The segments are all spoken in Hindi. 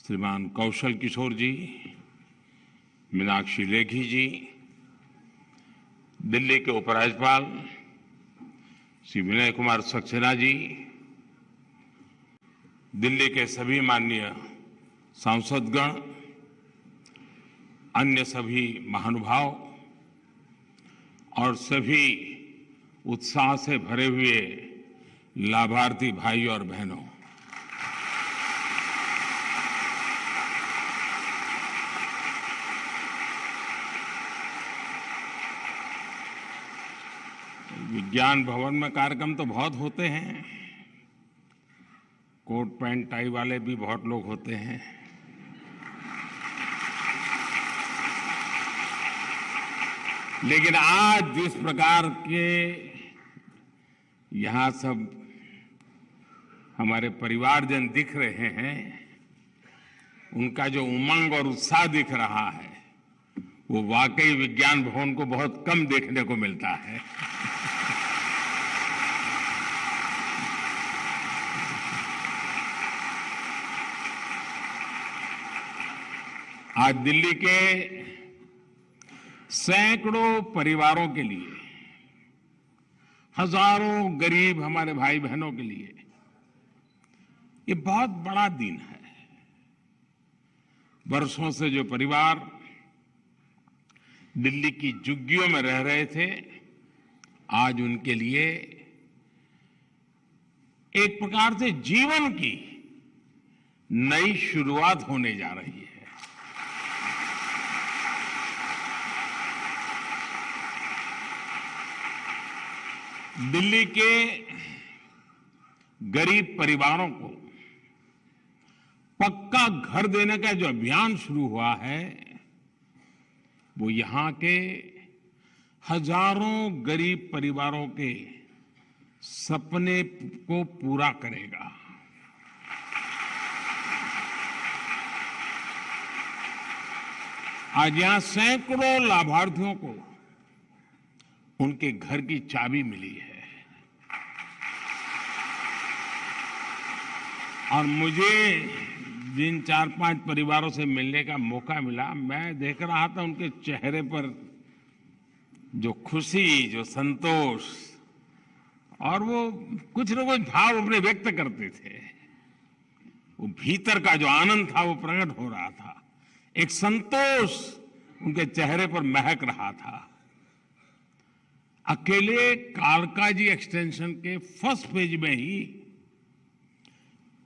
श्रीमान कौशल किशोर जी, मीनाक्षी लेखी जी, दिल्ली के उपराज्यपाल श्री विनय कुमार सक्सेना जी, दिल्ली के सभी माननीय सांसदगण, अन्य सभी महानुभाव और सभी उत्साह से भरे हुए लाभार्थी भाइयों और बहनों, विज्ञान भवन में कार्यक्रम तो बहुत होते हैं, कोट पैंट टाई वाले भी बहुत लोग होते हैं, लेकिन आज जिस प्रकार के यहाँ सब हमारे परिवारजन दिख रहे हैं, उनका जो उमंग और उत्साह दिख रहा है, वो वाकई विज्ञान भवन को बहुत कम देखने को मिलता है। आज दिल्ली के सैकड़ों परिवारों के लिए, हजारों गरीब हमारे भाई बहनों के लिए ये बहुत बड़ा दिन है। वर्षों से जो परिवार दिल्ली की झुग्गियों में रह रहे थे, आज उनके लिए एक प्रकार से जीवन की नई शुरुआत होने जा रही है। दिल्ली के गरीब परिवारों को पक्का घर देने का जो अभियान शुरू हुआ है, वो यहां के हजारों गरीब परिवारों के सपने को पूरा करेगा। आज यहां सैकड़ों लाभार्थियों को उनके घर की चाबी मिली है और मुझे जिन 4-5 परिवारों से मिलने का मौका मिला, मैं देख रहा था उनके चेहरे पर जो खुशी, जो संतोष और वो कुछ न कुछ भाव अपने व्यक्त करते थे। वो भीतर का जो आनंद था वो प्रकट हो रहा था, एक संतोष उनके चेहरे पर महक रहा था। अकेले कालकाजी एक्सटेंशन के फर्स्ट फेज में ही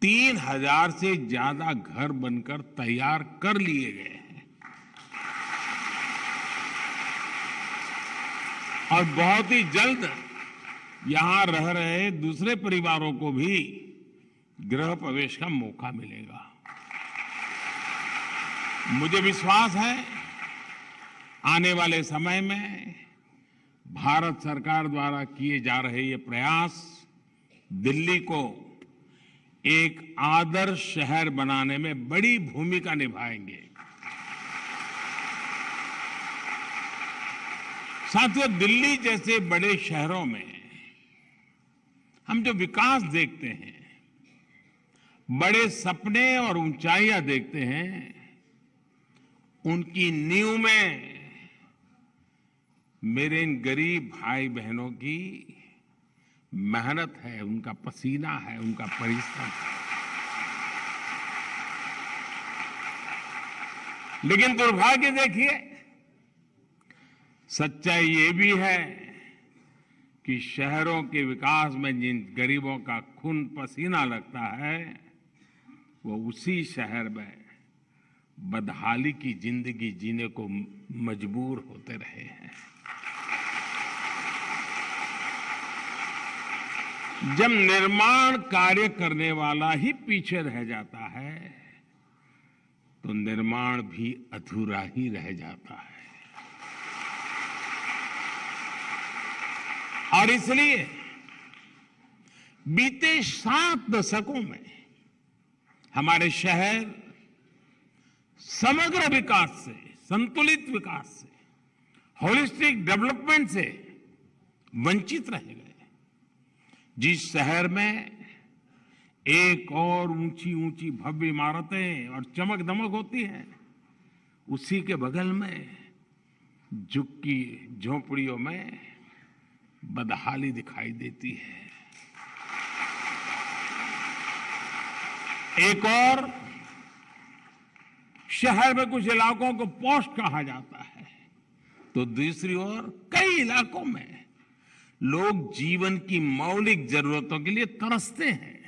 3000 से ज्यादा घर बनकर तैयार कर लिए गए हैं और बहुत ही जल्द यहां रह रहे दूसरे परिवारों को भी गृह प्रवेश का मौका मिलेगा। मुझे विश्वास है आने वाले समय में भारत सरकार द्वारा किए जा रहे ये प्रयास दिल्ली को एक आदर्श शहर बनाने में बड़ी भूमिका निभाएंगे। साथियों, दिल्ली जैसे बड़े शहरों में हम जो विकास देखते हैं, बड़े सपने और ऊंचाइयां देखते हैं, उनकी नींव में मेरे इन गरीब भाई बहनों की मेहनत है, उनका पसीना है, उनका परिश्रम है। लेकिन दुर्भाग्य देखिए, सच्चाई ये भी है कि शहरों के विकास में जिन गरीबों का खून पसीना लगता है, वो उसी शहर में बदहाली की जिंदगी जीने को मजबूर होते रहे हैं। जब निर्माण कार्य करने वाला ही पीछे रह जाता है, तो निर्माण भी अधूरा ही रह जाता है। और इसलिए बीते 7 दशकों में हमारे शहर समग्र विकास से, संतुलित विकास से, होलिस्टिक डेवलपमेंट से वंचित रह गए। जिस शहर में एक और ऊंची ऊंची भव्य इमारतें और चमक दमक होती है, उसी के बगल में झुग्गी झोपड़ियों में बदहाली दिखाई देती है। एक और शहर में कुछ इलाकों को पॉश कहा जाता है, तो दूसरी ओर कई इलाकों में लोग जीवन की मौलिक जरूरतों के लिए तरसते हैं।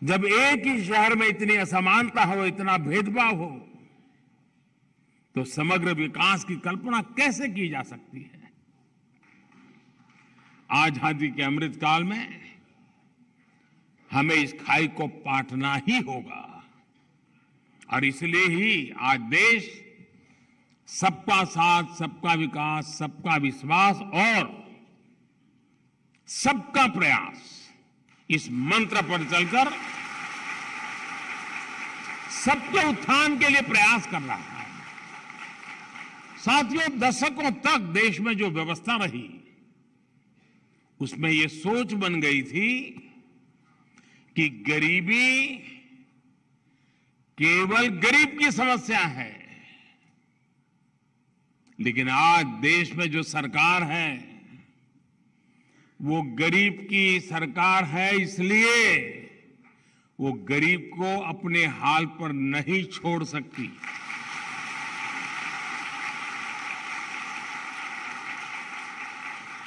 जब एक ही शहर में इतनी असमानता हो, इतना भेदभाव हो, तो समग्र विकास की कल्पना कैसे की जा सकती है? आजादी के अमृत काल में हमें इस खाई को पाटना ही होगा और इसलिए ही आज देश सबका साथ, सबका विकास, सबका विश्वास और सबका प्रयास इस मंत्र पर चलकर सबके उत्थान के लिए प्रयास कर रहा है। साथियों, दशकों तक देश में जो व्यवस्था रही उसमें ये सोच बन गई थी कि गरीबी केवल गरीब की समस्या है, लेकिन आज देश में जो सरकार है वो गरीब की सरकार है, इसलिए वो गरीब को अपने हाल पर नहीं छोड़ सकती।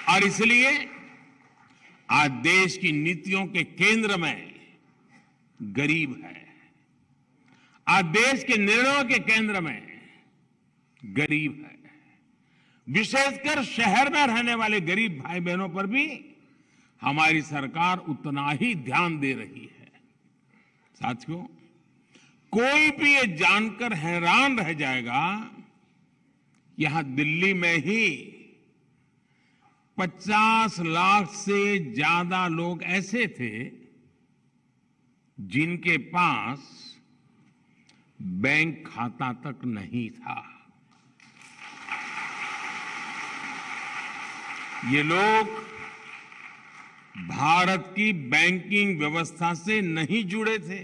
और इसलिए आज देश की नीतियों के केंद्र में गरीब है। आज देश के निर्णयों के केंद्र में गरीब है। विशेषकर शहर में रहने वाले गरीब भाई बहनों पर भी हमारी सरकार उतना ही ध्यान दे रही है। साथियों, कोई भी ये जानकर हैरान रह जाएगा, यहां दिल्ली में ही 50 लाख से ज्यादा लोग ऐसे थे जिनके पास बैंक खाता तक नहीं था। ये लोग भारत की बैंकिंग व्यवस्था से नहीं जुड़े थे।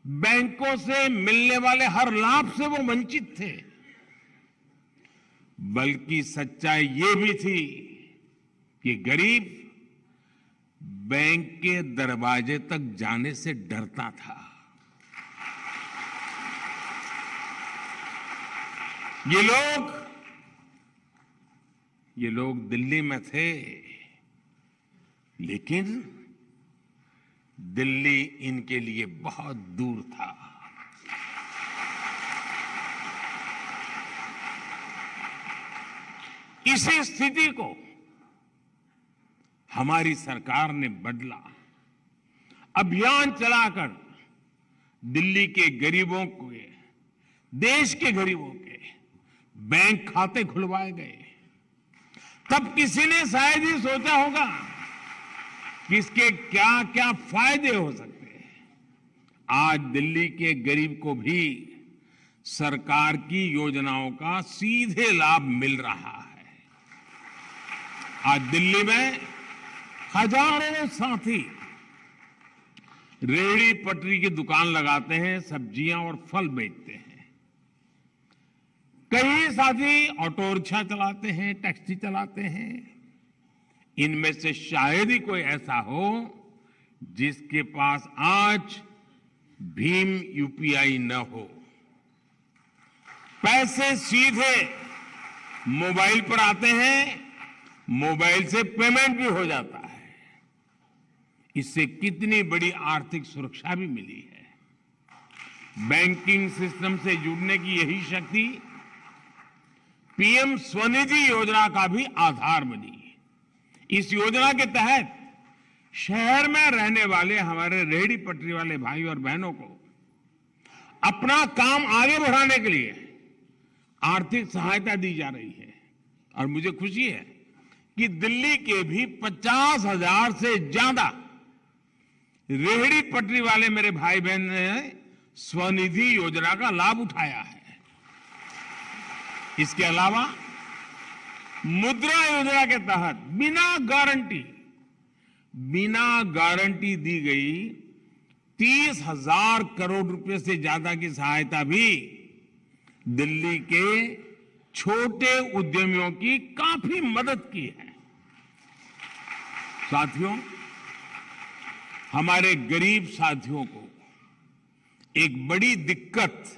बैंकों से मिलने वाले हर लाभ से वो वंचित थे। बल्कि सच्चाई ये भी थी कि गरीब बैंक के दरवाजे तक जाने से डरता था। ये लोग दिल्ली में थे, लेकिन दिल्ली इनके लिए बहुत दूर था। इसी स्थिति को हमारी सरकार ने बदला। अभियान चलाकर दिल्ली के गरीबों को, देश के गरीबों के बैंक खाते खुलवाए गए। तब किसी ने शायद ही सोचा होगा कि इसके क्या क्या फायदे हो सकते हैं। आज दिल्ली के गरीब को भी सरकार की योजनाओं का सीधे लाभ मिल रहा है। आज दिल्ली में हजारों साथी रेहड़ी पटरी की दुकान लगाते हैं, सब्जियां और फल बेचते हैं। कई साथी ऑटो रिक्शा चलाते हैं, टैक्सी चलाते हैं। इनमें से शायद ही कोई ऐसा हो जिसके पास आज भीम यूपीआई न हो। पैसे सीधे मोबाइल पर आते हैं, मोबाइल से पेमेंट भी हो जाता है। इससे कितनी बड़ी आर्थिक सुरक्षा भी मिली है। बैंकिंग सिस्टम से जुड़ने की यही शक्ति पीएम स्वनिधि योजना का भी आधार बनी। इस योजना के तहत शहर में रहने वाले हमारे रेहड़ी पटरी वाले भाई और बहनों को अपना काम आगे बढ़ाने के लिए आर्थिक सहायता दी जा रही है। और मुझे खुशी है कि दिल्ली के भी 50,000 से ज्यादा रेहड़ी पटरी वाले मेरे भाई बहन ने स्वनिधि योजना का लाभ उठाया है। इसके अलावा मुद्रा योजना के तहत बिना गारंटी दी गई 30,000 करोड़ रुपए से ज्यादा की सहायता भी दिल्ली के छोटे उद्यमियों की काफी मदद की है। साथियों, हमारे गरीब साथियों को एक बड़ी दिक्कत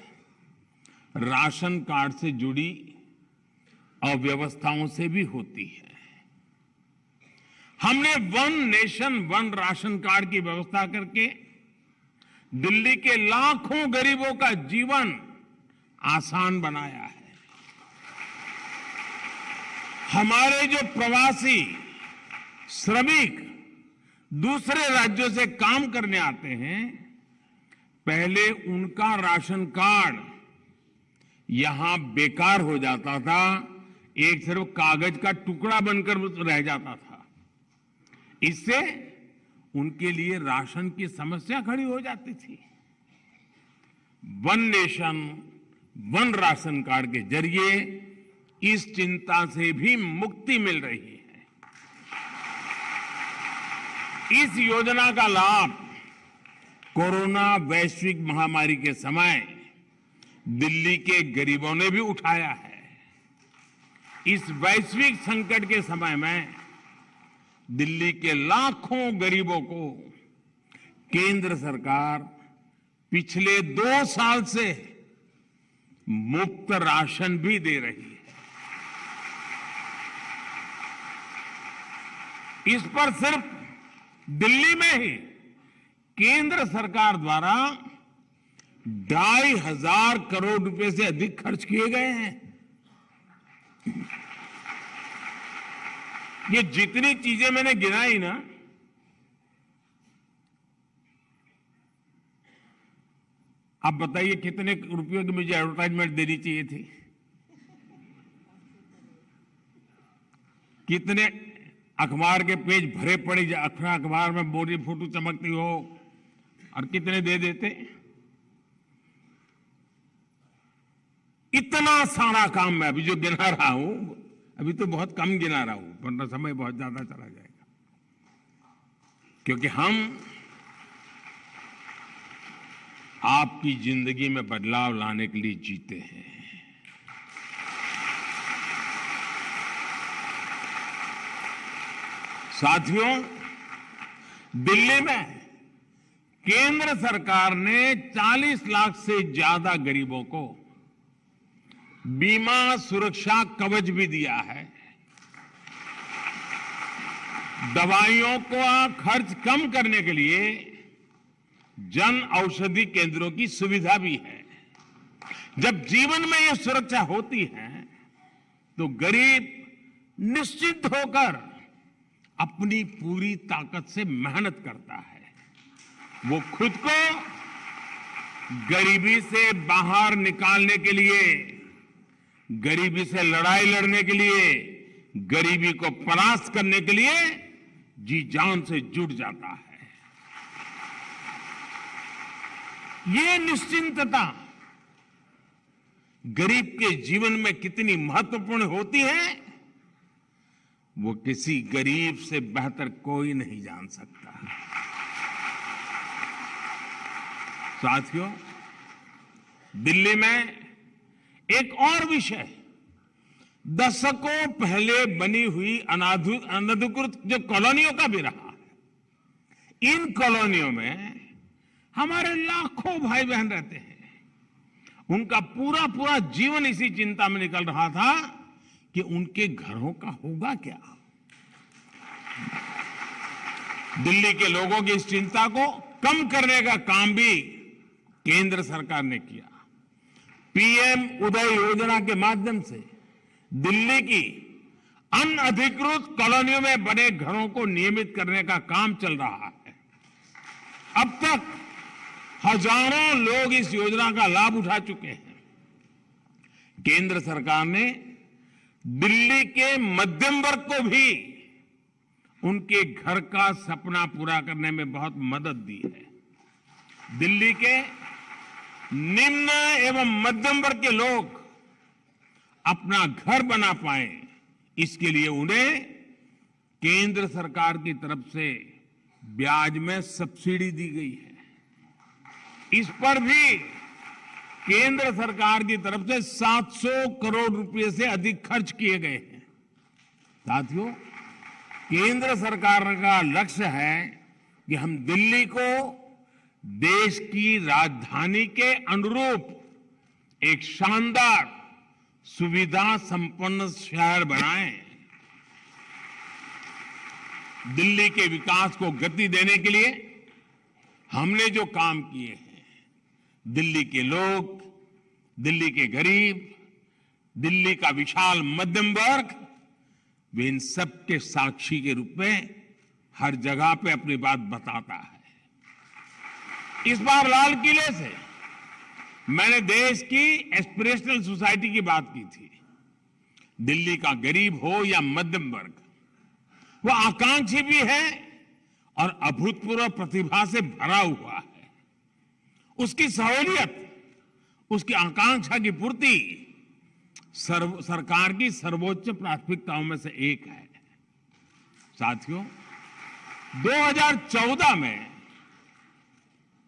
राशन कार्ड से जुड़ी अव्यवस्थाओं से भी होती है। हमने one nation one ration card की व्यवस्था करके दिल्ली के लाखों गरीबों का जीवन आसान बनाया है। हमारे जो प्रवासी श्रमिक दूसरे राज्यों से काम करने आते हैं, पहले उनका राशन कार्ड यहां बेकार हो जाता था, एक सिर्फ कागज का टुकड़ा बनकर रह जाता था। इससे उनके लिए राशन की समस्या खड़ी हो जाती थी। One nation one ration card के जरिए इस चिंता से भी मुक्ति मिल रही है। इस योजना का लाभ कोरोना वैश्विक महामारी के समय दिल्ली के गरीबों ने भी उठाया है। इस वैश्विक संकट के समय में दिल्ली के लाखों गरीबों को केंद्र सरकार पिछले 2 साल से मुफ्त राशन भी दे रही है। इस पर सिर्फ दिल्ली में ही केंद्र सरकार द्वारा 2,500 करोड़ रुपए से अधिक खर्च किए गए हैं। ये जितनी चीजें मैंने गिनाई ना, आप बताइए कितने रुपयों की मुझे एडवर्टाइजमेंट देनी चाहिए थी? कितने अखबार के पेज भरे पड़े, अखबार में बोरी फोटो चमकती हो, और कितने दे देते? इतना सारा काम मैं अभी जो गिना रहा हूं, अभी तो बहुत कम गिना रहा हूं, वरना समय बहुत ज्यादा चला जाएगा। क्योंकि हम आपकी जिंदगी में बदलाव लाने के लिए जीते हैं। साथियों, दिल्ली में केंद्र सरकार ने 40 लाख से ज्यादा गरीबों को बीमा सुरक्षा कवच भी दिया है। दवाइयों का खर्च कम करने के लिए जन औषधि केंद्रों की सुविधा भी है। जब जीवन में यह सुरक्षा होती है तो गरीब निश्चित होकर अपनी पूरी ताकत से मेहनत करता है। वो खुद को गरीबी से बाहर निकालने के लिए, गरीबी से लड़ाई लड़ने के लिए, गरीबी को परास्त करने के लिए जी जान से जुट जाता है। ये निश्चिंतता गरीब के जीवन में कितनी महत्वपूर्ण होती है, वो किसी गरीब से बेहतर कोई नहीं जान सकता। साथियों, दिल्ली में एक और विषय दशकों पहले बनी हुई अनधिकृत जो कॉलोनियों का भी रहा है। इन कॉलोनियों में हमारे लाखों भाई बहन रहते हैं। उनका पूरा पूरा जीवन इसी चिंता में निकल रहा था कि उनके घरों का होगा क्या। दिल्ली के लोगों की इस चिंता को कम करने का काम भी केंद्र सरकार ने किया। पीएम उदय योजना के माध्यम से दिल्ली की अनधिकृत कॉलोनियों में बने घरों को नियमित करने का काम चल रहा है। अब तक हजारों लोग इस योजना का लाभ उठा चुके हैं। केंद्र सरकार ने दिल्ली के मध्यम वर्ग को भी उनके घर का सपना पूरा करने में बहुत मदद दी है। दिल्ली के निम्न एवं मध्यम वर्ग के लोग अपना घर बना पाए, इसके लिए उन्हें केंद्र सरकार की तरफ से ब्याज में सब्सिडी दी गई है। इस पर भी केंद्र सरकार की तरफ से 700 करोड़ रुपए से अधिक खर्च किए गए हैं। साथियों, केंद्र सरकार का लक्ष्य है कि हम दिल्ली को देश की राजधानी के अनुरूप एक शानदार सुविधा संपन्न शहर बनाएं। दिल्ली के विकास को गति देने के लिए हमने जो काम किए हैं, दिल्ली के लोग, दिल्ली के गरीब, दिल्ली का विशाल मध्यम वर्ग, वे इन सब के साक्षी के रूप में हर जगह पे अपनी बात बताता है। इस बार लाल किले से मैंने देश की एस्पिरेशनल सोसाइटी की बात की थी। दिल्ली का गरीब हो या मध्यम वर्ग, वो आकांक्षी भी है और अभूतपूर्व प्रतिभा से भरा हुआ है। उसकी सहूलियत, उसकी आकांक्षा की पूर्ति सरकार की सर्वोच्च प्राथमिकताओं में से एक है। साथियों, 2014 में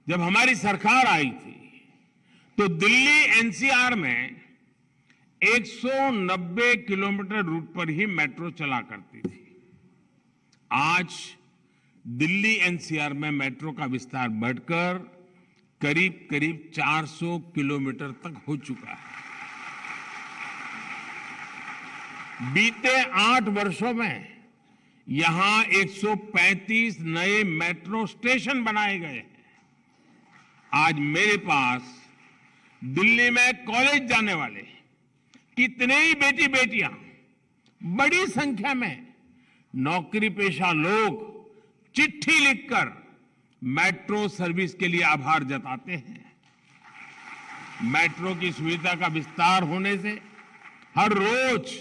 जब हमारी सरकार आई थी तो दिल्ली एनसीआर में 190 किलोमीटर रूट पर ही मेट्रो चला करती थी। आज दिल्ली एनसीआर में मेट्रो का विस्तार बढ़कर करीब करीब 400 किलोमीटर तक हो चुका है। बीते 8 वर्षों में यहां 135 नए मेट्रो स्टेशन बनाए गए हैं। आज मेरे पास दिल्ली में कॉलेज जाने वाले कितने ही बेटी बेटियां, बड़ी संख्या में नौकरी पेशा लोग चिट्ठी लिखकर मेट्रो सर्विस के लिए आभार जताते हैं। मेट्रो की सुविधा का विस्तार होने से हर रोज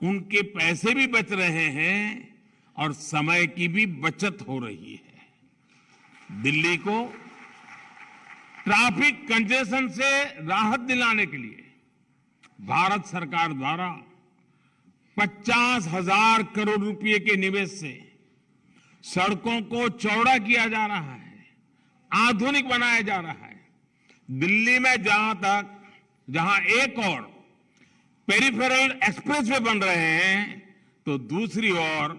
उनके पैसे भी बच रहे हैं और समय की भी बचत हो रही है। दिल्ली को ट्रैफिक कंजेशन से राहत दिलाने के लिए भारत सरकार द्वारा 50,000 करोड़ रुपए के निवेश से सड़कों को चौड़ा किया जा रहा है, आधुनिक बनाया जा रहा है। दिल्ली में जहां एक और पेरिफेरल एक्सप्रेसवे बन रहे हैं, तो दूसरी ओर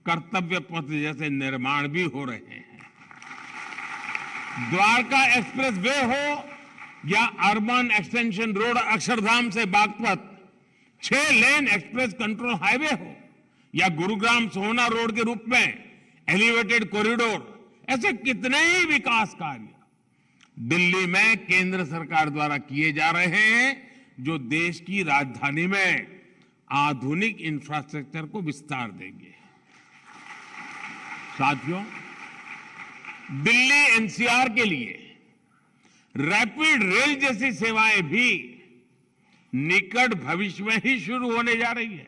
कर्तव्य पथ जैसे निर्माण भी हो रहे हैं। द्वारका एक्सप्रेस वे हो या अर्बन एक्सटेंशन रोड अक्षरधाम से बागपत 6 लेन एक्सप्रेस कंट्रोल हाईवे हो या गुरुग्राम सोहना रोड के रूप में एलिवेटेड कॉरिडोर, ऐसे कितने ही विकास कार्य दिल्ली में केंद्र सरकार द्वारा किए जा रहे हैं, जो देश की राजधानी में आधुनिक इंफ्रास्ट्रक्चर को विस्तार देंगे। साथियों, दिल्ली एनसीआर के लिए रैपिड रेल जैसी सेवाएं भी निकट भविष्य में ही शुरू होने जा रही है।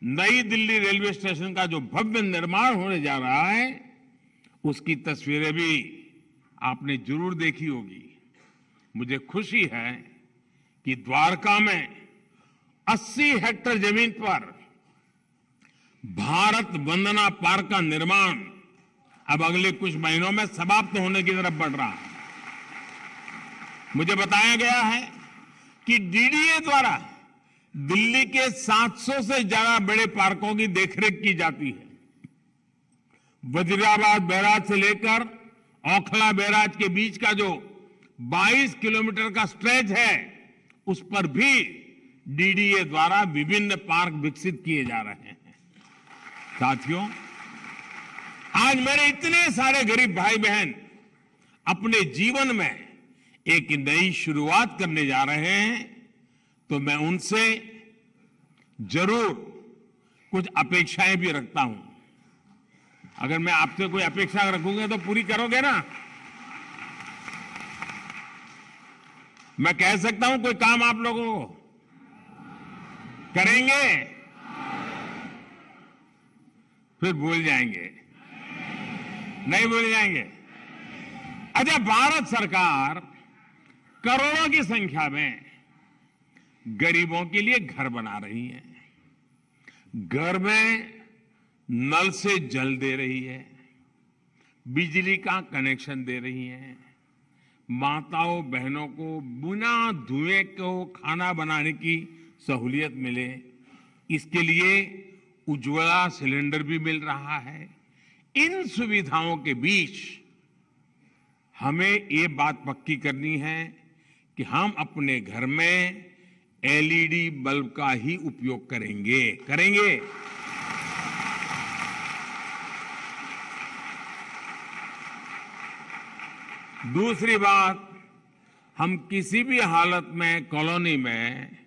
नई दिल्ली रेलवे स्टेशन का जो भव्य निर्माण होने जा रहा है, उसकी तस्वीरें भी आपने जरूर देखी होगी। मुझे खुशी है कि द्वारका में 80 हेक्टेयर जमीन पर भारत वंदना पार्क का निर्माण अब अगले कुछ महीनों में समाप्त होने की तरफ बढ़ रहा है। मुझे बताया गया है कि डीडीए द्वारा दिल्ली के 700 से ज्यादा बड़े पार्कों की देखरेख की जाती है। वजीराबाद बैराज से लेकर ओखला बैराज के बीच का जो 22 किलोमीटर का स्ट्रेच है, उस पर भी डीडीए द्वारा विभिन्न पार्क विकसित किए जा रहे हैं। साथियों, आज मेरे इतने सारे गरीब भाई बहन अपने जीवन में एक नई शुरुआत करने जा रहे हैं, तो मैं उनसे जरूर कुछ अपेक्षाएं भी रखता हूं। अगर मैं आपसे कोई अपेक्षा रखूंगा तो पूरी करोगे ना? मैं कह सकता हूं कोई काम आप लोगों को करेंगे, फिर भूल जाएंगे, नहीं भूल जाएंगे। अच्छा, भारत सरकार करोड़ों की संख्या में गरीबों के लिए घर बना रही है। घर में नल से जल दे रही है, बिजली का कनेक्शन दे रही है, माताओं बहनों को बिना धुएं को खाना बनाने की सहूलियत मिले, इसके लिए उज्ज्वला सिलेंडर भी मिल रहा है। इन सुविधाओं के बीच हमें ये बात पक्की करनी है कि हम अपने घर में एलईडी बल्ब का ही उपयोग करेंगे। दूसरी बात, हम किसी भी हालत में कॉलोनी में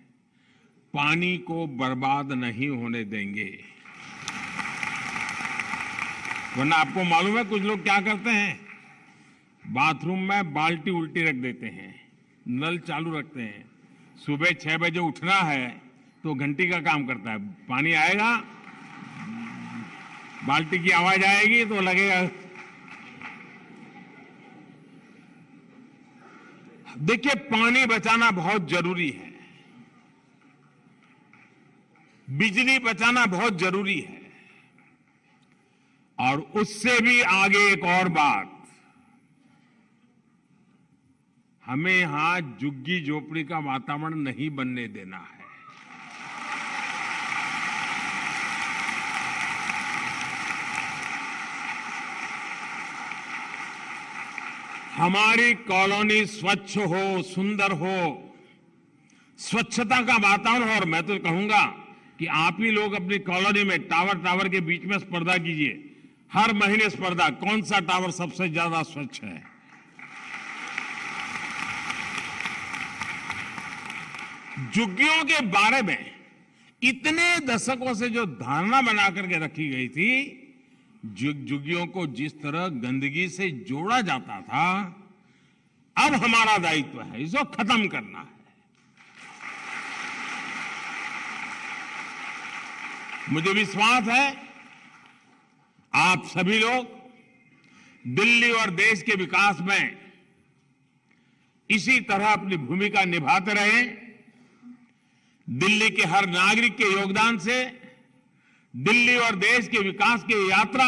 पानी को बर्बाद नहीं होने देंगे। वरना आपको मालूम है कुछ लोग क्या करते हैं, बाथरूम में बाल्टी उल्टी रख देते हैं, नल चालू रखते हैं। सुबह 6 बजे उठना है तो घंटी का काम करता है, पानी आएगा, बाल्टी की आवाज आएगी तो लगेगा। देखिए, पानी बचाना बहुत जरूरी है, बिजली बचाना बहुत जरूरी है, और उससे भी आगे एक और बात, हमें यहां झुग्गी झोपड़ी का वातावरण नहीं बनने देना है। हमारी कॉलोनी स्वच्छ हो, सुंदर हो, स्वच्छता का वातावरण हो। और मैं तो कहूंगा कि आप ही लोग अपनी कॉलोनी में टावर के बीच में स्पर्धा कीजिए, हर महीने स्पर्धा, कौन सा टावर सबसे ज्यादा स्वच्छ है। झुग्गियों के बारे में इतने दशकों से जो धारणा बना करके रखी गई थी, झुग्गियों को जिस तरह गंदगी से जोड़ा जाता था, अब हमारा दायित्व है इसको खत्म करना है। मुझे विश्वास है आप सभी लोग दिल्ली और देश के विकास में इसी तरह अपनी भूमिका निभाते रहें। दिल्ली के हर नागरिक के योगदान से दिल्ली और देश के विकास की यात्रा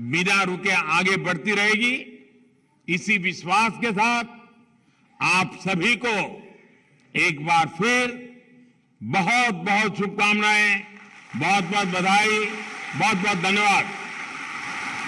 बिना रुके आगे बढ़ती रहेगी। इसी विश्वास के साथ आप सभी को एक बार फिर बहुत बहुत शुभकामनाएं, बहुत बहुत बधाई, बहुत बहुत धन्यवाद।